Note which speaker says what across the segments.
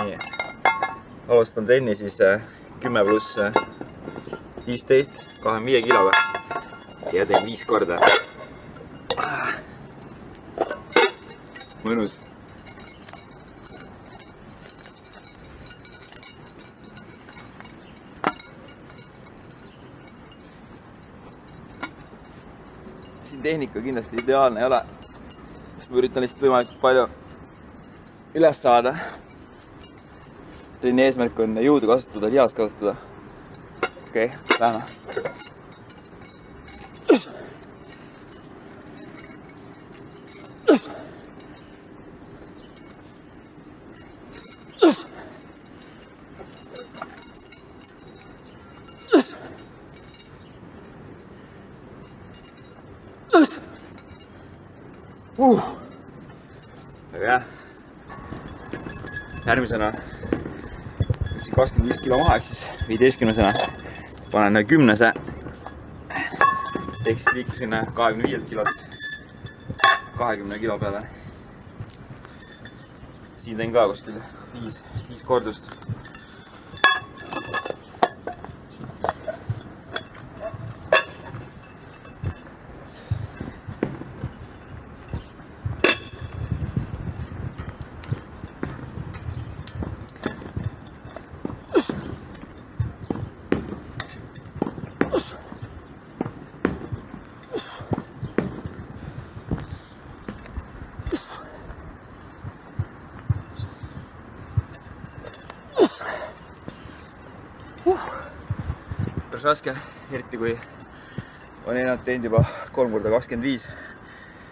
Speaker 1: nii. Alustan trenni siis 10 pluss 15, 25 kiloga ja teen 5 korda. Mõnus. Siin tehnika kindlasti ideaalne ei ole, sest ma üritan lihtsalt võimalikult palju üles saada. Trenni eesmärk on jõudu kasutada, lihast kasutada. Okei, lähme. Väga hea. Järgmisena võtsin 25 kilo maha, siis 15-sena panen 10-se. Ehk siis liikusin 25 kilolt 20 kilo peale. Siin teen ka kuskil 5 kordust. Päris raske, eriti kui on ennast teinud juba 3 korda 25.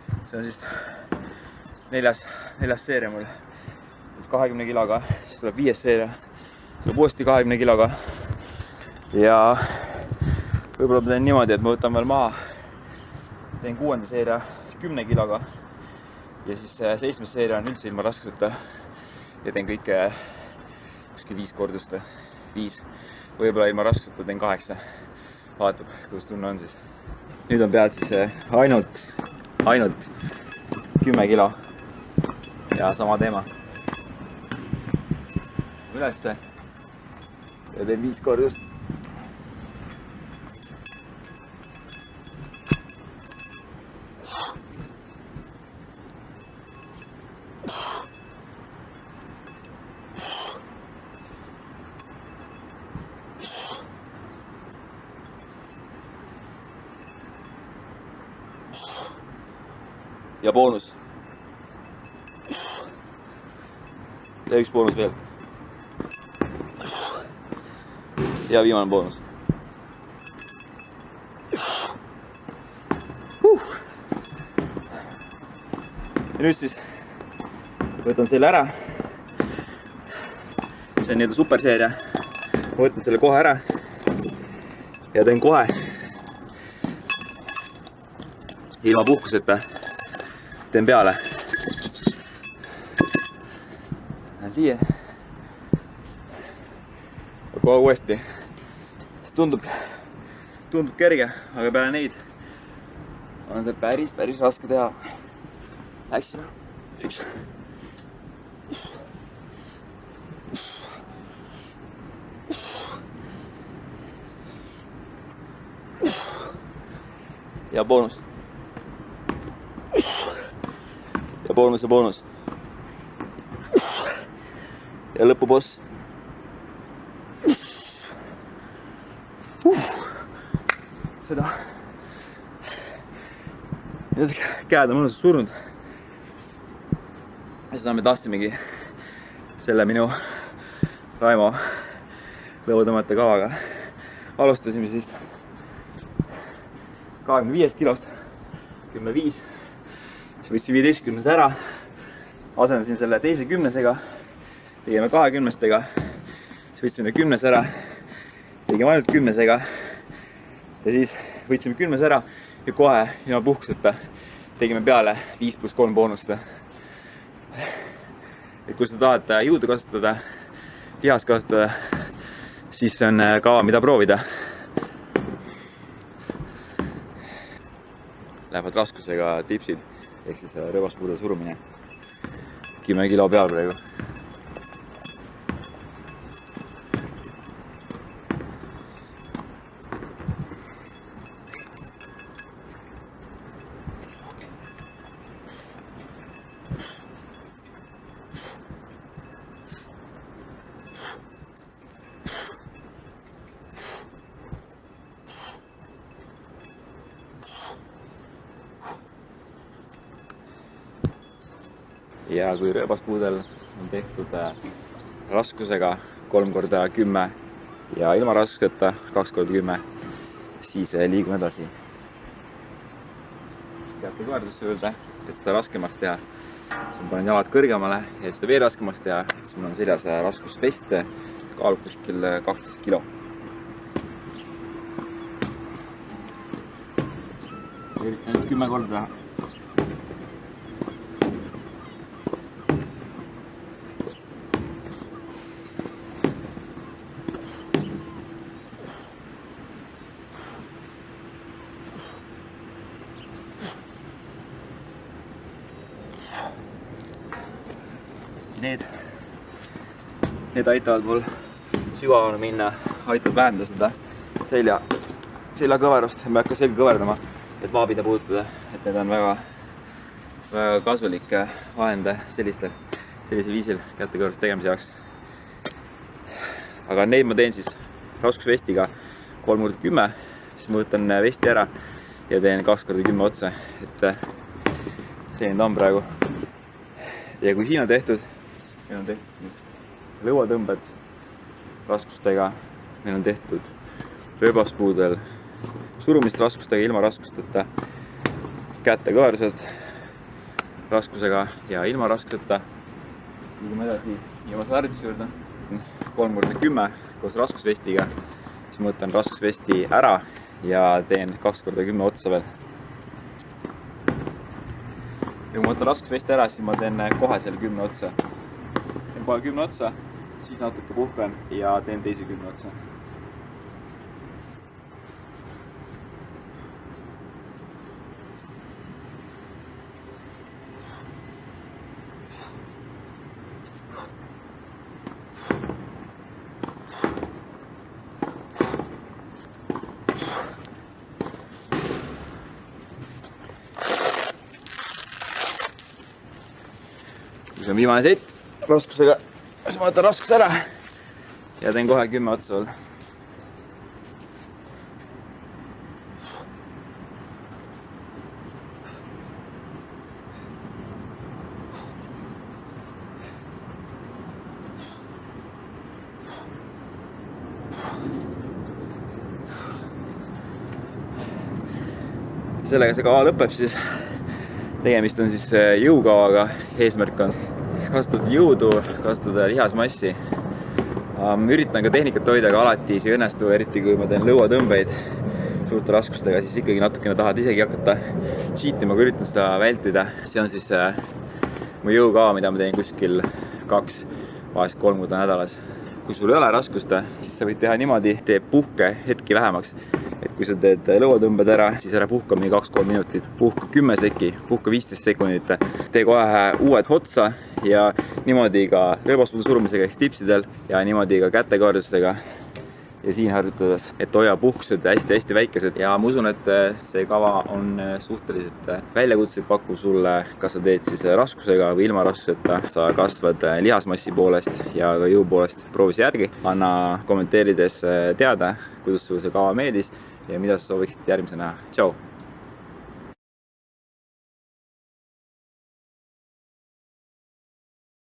Speaker 1: See on siis neljas seeria mul 20 kiloga, siis tuleb 5. seeria, tuleb uuesti 20 kiloga. Ja võib-olla ma teen niimoodi, et ma võtan veel maha, teen 6. seeria 10 kiloga ja siis 7. seeria on üldse ilma raskuseta ja teen kõike kuskil 5 kordust, 5. Võib-olla ilma raskuseta teen 8. Vaatab, kuidas tunne on siis. Nüüd on pealt siis ainult 10 kilo ja sama teema. Ülesse ja teen 5 kordust. Ja boonus. Ja üks boonus veel. Ja viimane boonus. Ja nüüd siis võtan selle ära. See on nii-öelda superseeria. Ma võtan selle kohe ära ja teen kohe ilma puhkuseta. Teen peale. Lähen siia. Kohe uuesti. See tundub kerge, aga peale neid on see päris raske teha. Läksime. 1. Ja boonus. Ja boonus. Ja lõpuboss. Seda. Need käed on mõnusalt surnud. Ja seda me tahtsimegi selle minu Raimo lõuatõmmete kavaga. Alustasime siis 25 kilost, 10-5. Siis võtsin 15 ära, asendasin selle teise 10-sega, tegime 20-stega, siis võtsime 10 ära, tegime ainult 10-sega ja siis võtsime 10 ära ja kohe ilma puhkuseta tegime peale 5+3 boonust. Et kui sa tahad jõudu kasutada, lihast kasutada, siis see on kava, mida proovida. Lähevad raskusega tipsid. Ehk siis rõvaspuude surumine. 10 kilo peal praegu. ja kui rööbaspuudel on tehtud raskusega 3x10 ja ilma raskuseta 2x10, siis liigume edasi kätekoerdusse juurde, et seda raskemaks teha. Siis ma panen jalad kõrgemale ja seda veel raskemaks teha, siis mul on seljas raskusvest, kaalub kuskil 12 kilo. Üritan 10 korda teha. Need aitavad mul sügavamale minna, aitavad vähendada seda selja kõverust. Ma ei hakka selga kõverdama, et maapinda puutuda, et need on väga kasulik vahend sellisel viisil kätekõverduste tegemise jaoks. Aga neid ma teen siis raskusvestiga 3x10, siis ma võtan vesti ära ja teen 2x10 otsa, et selline ta on praegu. Ja kui siin on tehtud, meil on tehtud siis lõuatõmbed raskustega, meil on tehtud rööbaspuudel surumist raskustega, ilma raskusteta, kätekõverdused raskusega ja ilma raskuseta. Liigume edasi viimase harjutuse juurde, 3x10 koos raskusvestiga, siis ma võtan raskusvesti ära ja teen 2x10 otsa veel. Ja kui ma võtan raskusvesti ära, siis ma teen kohe selle 10 otsa. Teen kohe 10 otsa, siis natuke puhkan ja teen teise 10 otsa. See on viimane sett raskusega, siis ma võtan raskus ära ja teen kohe 10 otsa veel. Sellega see kava lõpeb siis. Tegemist on siis jõukavaga, eesmärk on kasutada jõudu, kasutada lihasmassi. Üritan ka tehnikat hoida, aga alati see ei õnnestu, eriti kui ma teen lõuatõmbeid suurte raskustega, siis ikkagi natukene tahad isegi hakata cheatima, kui üritan seda vältida. See on siis mu jõukava, mida ma teen kuskil 2, vahest 3 korda nädalas. Kui sul ei ole raskust, siis sa võid teha niimoodi, tee puhke hetki vähemaks. Et kui sa teed lõuatõmbed ära, siis ära puhka mingi 2-3 minutit, puhka 10 sekki, puhka 15 sekundit, tee kohe uued otsa ja niimoodi ka rööbaspuude surumisega ehk stipsidel ja niimoodi ka kätekõverdustega ja siin harjutades, et hoia puhkused hästi-hästi väikesed ja ma usun, et see kava on suhteliselt väljakutseid pakkuv sulle, kas sa teed siis raskusega või ilma raskuseta, sa kasvad lihasmassi poolest ja ka jõu poolest, proovi see järgi, anna kommenteerides teada, kuidas sulle see kava meeldis ja mida sa sooviksid järgmisena näha. Tšau!